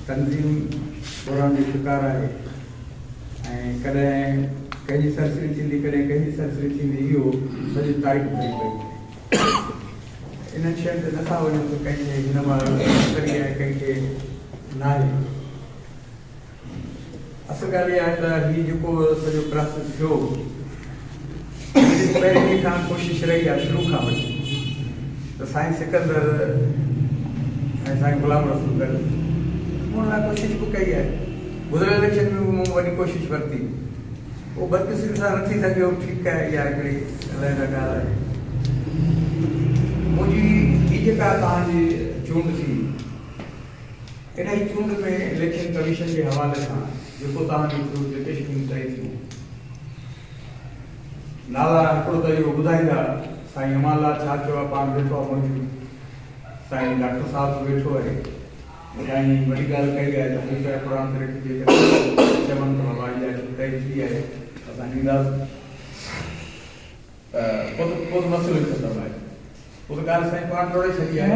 तंज़ीम दौरान जो शिकार आहे ऐं कॾहिं कंहिंजी सरसरी थींदी कॾहिं कंहिंजी सरसरी थींदी इहो सॼी तारीख़ थी पई इन्हनि शयुनि ते नथा वञूं त कंहिंखे हिन महिल आहे कंहिंखे न आहे। असुल ॻाल्हि इहा आहे त हीउ जेको सॼो प्रोसेस थियो पहिरीं खां कोशिशि रही आहे शुरू खां वठी त साईं सिकंदर ऐं साईं गुलाम रसूल गॾु मूं लाइ कोशिशि बि कई आहे। गुज़िरियल इलेक्शन में मूं वॾी कोशिशि वरिती उहो बदकिस्मती सां न थी सघियो ठीकु आहे इहा हिकिड़ी अलॻि ॻाल्हि आहे। मुंहिंजी हीअ जेका तव्हांजी चूंड थी इन ई चूंड में इलेक्शन कमीशन जे हवाले सां जेको तव्हांजो थ्रू जेके शयूं तय थियूं नाला हिकिड़ो त इहो ॿुधाईंदा साईं हिमाला छा चयो आहे पाण वेठो आहे मौजूदु साईं डॉक्टर साहिबु वेठो आहे ऐं वॾी ॻाल्हि कई आहे त हमेशह क़ुर शरीफ़ जे चवनि त बाबा इहा तय थी आहे असां ॾींदासीं त पोइ मसइलो ख़तमु आहे पोइ त ॻाल्हि साईं पाण टोड़े छॾी आहे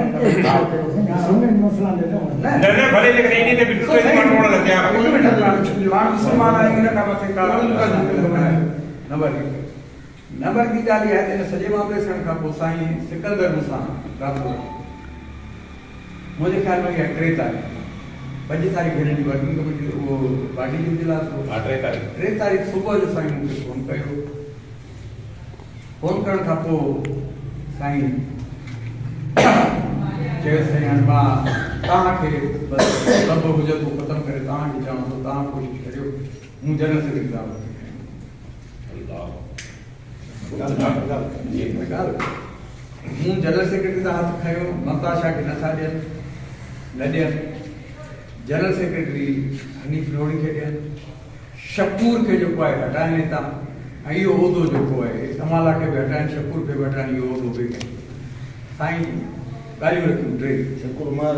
नंबर ॿी ॻाल्हि इहा आहे त हिन सॼे मामले थियण खां पोइ साईं सिकंदर मूंसां राब्तो मुंहिंजे ख़्याल में इहा 3 तारीख़ 5 तारीख़ हिन जी वर्किंग कमेटी उहो पार्टी जो इजलास हो 3 तारीख़ सुबुह जो साईं मूंखे फ़ोन कयो। फ़ोन करण खां पोइ साईं चयो साईं हाणे मां तव्हांखे बसि सभु हुजत ख़तमु करे तव्हांखे चवां थो तव्हां कोशिशि करियो मूं जनरल सेक्रेटरी साहिब मूं जनरल सेक्रेटरी सां हथु खयो ममता शाह खे नथा ॾियनि न ॾियनि जनरल सेक्रेटरी हनीफ लोड़ी खे ॾियनि शकूर खे जेको आहे हटाइनि हितां ऐं इहो उहिदो जेको आहे कमाला खे बि हटाइनि शकूर खे बि हटाइनि इहो उहिदो बि कनि। साईं ॻाल्हियूं रखियूं 3 शकूर मार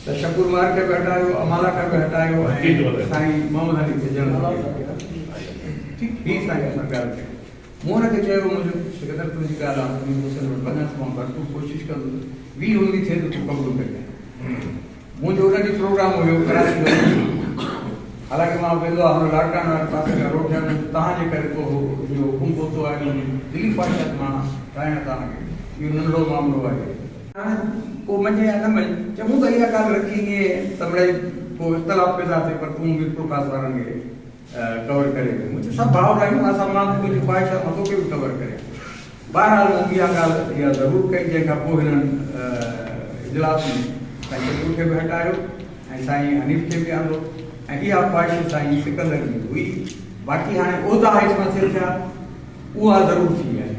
त शकूर मार खे बि हटायो अमाला खे बि हटायो ऐं साईं मोहम्मद अली खे जनरल ठीकु साईं असां ॻाल्हि कई मूं हुनखे चयो मुंहिंजो सिकंदर तुंहिंजी ॻाल्हि आहे वञसि मां पर तूं कोशिशि कंदुसि 20 उंगी थिए त तूं क़बूल कजांइ। मुंहिंजो हुन ॾींहुं प्रोग्राम हुयो कराची में हालांकि मां वेंदो आहे लाड़कान वारे पासे खां रोड में तव्हांजे करे पोइ इहो हुकुम पहुतो आहे दिल्ली पार्टी मां ठाहियां तव्हांखे इहो नंढड़ो मामिलो आहे हाणे पोइ मञे या न मञे चङो त इहा ॻाल्हि रखी ईअं त मिड़ई पोइ इख़्तिलाफ़ पैदा थिए पर तूं बि प्रकाश वारनि खे कवर करे मुंहिंजो सभु भाउर आहियूं असां मां मुंहिंजी ख़्वाहिश आहे मां तोखे बि कवर करे बहरहाल मूं इहा ॻाल्हि इहा ज़रूरु कई जंहिंखां पोइ हिननि इजलास में साईं शकूर खे बि हटायो ऐं साईं हनीफ खे बि आंदो ऐं इहा ख़्वाहिश साईं सिकंदर जी हुई। बाक़ी हाणे उहिदा हेठि मथे थिया उहा ज़रूरु थी आहे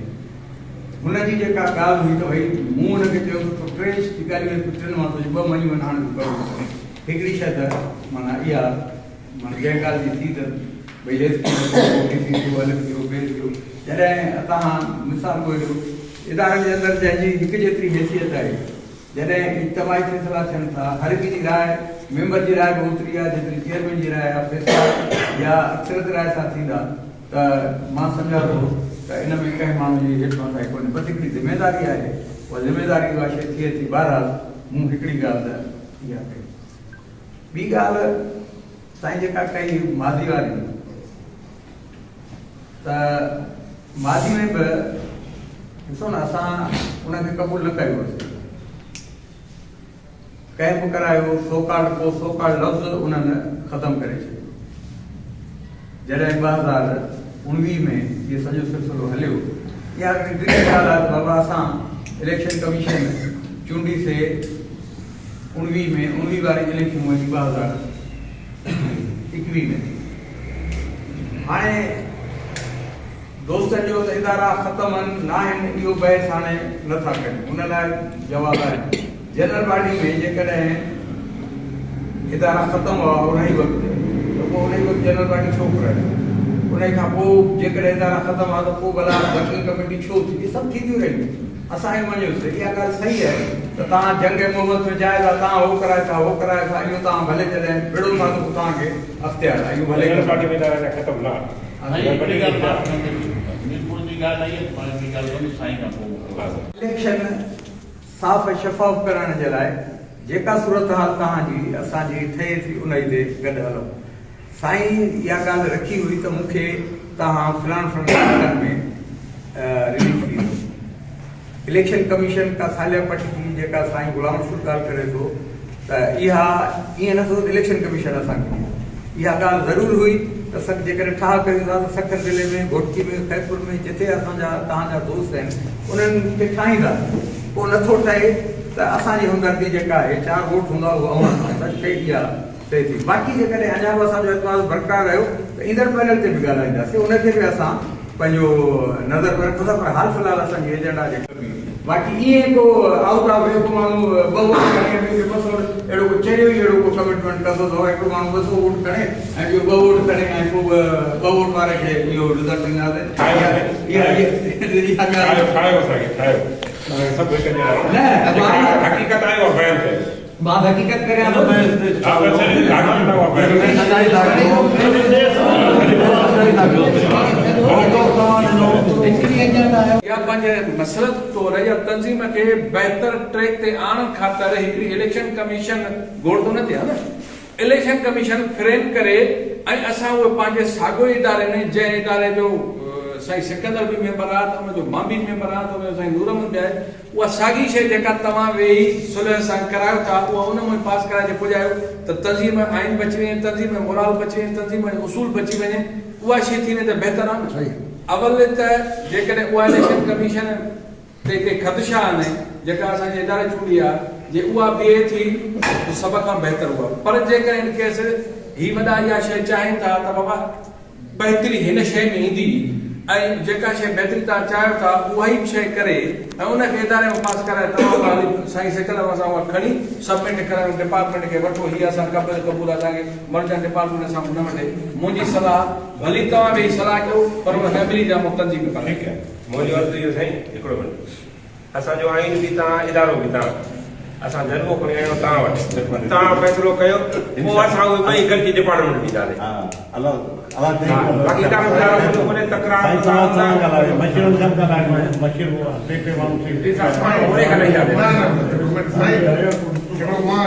हुनजी जेका ॻाल्हि हुई त भई मूं हुनखे चयो त 3 ॻाल्हियूं 3 मां तुंहिंजी 2 मञियूं आहिनि हाणे तूं करो हिकिड़ी शइ त माना इहा माना जंहिं ॻाल्हि जी थी त भई जॾहिं तव्हां मिसाल ॻोल्हियो इदारे जे अंदरि जंहिंजी हिकु जेतिरी हैसियत आहे जॾहिं इज्तमाही फ़ैसिला थियनि था हर हिक जी राय मेंबर जी राय बि ओतिरी आहे जेतिरी चेयरमैन जी राय आहे फ़ैसिला या अक्सरत राय सां थींदा त मां सम्झां थो त इन में कंहिं माण्हू जी हेठि मथां कोन्हे बस हिकिड़ी ज़िमेदारी आहे उहा ज़िमेदारी उहा शइ थिए थी। बहरहाल मूं हिकिड़ी ॻाल्हि त इहा कई। ॿी ॻाल्हि साईं जेका कई माज़ी वारी त माज़ी में बि ॾिसो न असां उनखे क़बूल न कयोसीं कैंप करायो सोकाल लफ़्ज़ उन्हनि ख़तमु करे छॾियो। जॾहिं 2019 में इहो सॼो सिलसिलो हलियो इहा हिकिड़ी ॻाल्हि आहे त बाबा असां इलेक्शन कमीशन चूंडीसीं 19 वारी इलेक्शन हुई 2021 में हाणे दोस्तनि जो त इदारा ख़तमु आहिनि न आहिनि इहो बहस हाणे नथा कनि हुन लाइ जवाबु आहे जनरल बॉडी में जेकॾहिं इदारा ख़तमु हुआ उन ई वक़्तु त पोइ उन ई वक़्तु जनरल बॉडी छो कराए उन खां पोइ जेकॾहिं इदारा ख़तमु हुआ त पोइ भला वर्किंग कमेटी छो थी इहे सभु थींदियूं रहियूं असां इहो मञियोसीं इहा ॻाल्हि सही आहे त तव्हां जंग मोहब्बत में जाए था तव्हां हो कराए था इहो तव्हां भले जॾहिं विड़ो था त पोइ तव्हांखे अख़्तियार आहे इहो भले पार्टी में ख़तमु न इलेक्शन साफ़ शफ़ाफ़ करण जे लाइ जेका सूरत हाल तव्हांजी असांजी ठहे थी उन ते गॾु हलो। साईं इहा ॻाल्हि रखी हुई त मूंखे तव्हां फलाण फलाण में रिलीफ ॾींदो। इलेक्शन कमीशन का सालिया पट की जेका साईं गुलाम रसूल ॻाल्हि करे थो त इहा ईअं नथो इलेक्शन कमीशन असांखे इहा ॻाल्हि ज़रूरु हुई त जेकॾहिं ठाह कयूं था त सखर ज़िले में घोटकी में ख़ैरपुर में जिते असांजा तव्हांजा दोस्त आहिनि उन्हनि खे ठाहींदा। पोइ नथो ठहे त असांजी हमदर्दी जेका आहे 4 वोट हूंदा उहा इहा थिए थी। बाक़ी जेकॾहिं अञा बि असांजो एतिरो बरक़रार रहियो त ईंदड़ पैनल ते बि ॻाल्हाईंदासीं, उनखे बि असां पंहिंजो नज़र में रखूं था। पर हाल फ़िलहाल असांजी एजेंडा जेका बाक़ी ईअं को आउट ऑफ वे को माण्हू 2 वोट खणे बसि अहिड़ो को चरियो ई अहिड़ो को कमिटमेंट कंदो त हिकिड़ो माण्हू 200 वोट खणे ऐं ॿियो 2 वोट खणे ऐं पोइ 2 वोट वारे खे इहो रिज़ल्ट ॾींदासीं। हकीकत आहे और बयान कयो। मां हकीकत करियां या पंहिंजे मसलत तौर या तंज़ीम खे बहितर ट्रैक ते आणण ख़ातिर हिकिड़ी इलेक्शन कमीशन घोड़ो न थिया न। इलेक्शन कमीशन फ्रेम करे ऐं असां उहे पंहिंजे साॻियो इदारे में जंहिं इदारे जो साईं सिकंदर भी मेंबर आहे त उनजो मां बि मेंबर आहे त उनजो साईं नूरमन बि आहे, उहा साॻी शइ जेका तव्हां वेही सुलह सां करायो था उहा उन में पास कराए पुॼायो त तंज़ीम आइन बची वञे, तंज़ीम मोराल बची वञे, तंज़ीम उसूल बची वञे, उहा शइ थी वञे त बहितर आहे। अवल त जेकॾहिं उहा इलेक्शन कमीशन ते के ख़दशा आहिनि जेका असांजे इदारे चूंडी आहे जे उहा बीहे थी त सभ खां बहितर उहा। पर जेकॾहिं इन केस ही वॾा इहा शइ चाहिनि था त बाबा बहितरी हिन शइ में ईंदी ऐं जेका शइ बहितरी तव्हां चाहियो था उहा ई शइ करे ऐं उनखे इदारे में पास कराए तव्हां साईं सिकंदर असां उहा खणी सबमिट करायो डिपार्टमेंट खे वठो। हीअ असां क़बूल आहे तव्हांखे मर्चेंट डिपार्टमेंट असां न वठे। मुंहिंजी सलाह भली तव्हां बि सलाह कयो पर उहा फैमिली जा मुतंज़ी में पाए। ठीकु आहे, मुंहिंजो अर्ज़ु इहो साईं हिकिड़ो मिनट असांजो आइन बि तव्हां इदारो बि तव्हां असां जज़्बो खणी आहियूं तव्हां वटि तव्हां फ़ैसिलो कयो पोइ असां उहे ॿई गॾिजी डिपार्टमेंट ॾींदासीं। बाक़ी तव्हां तकरार मां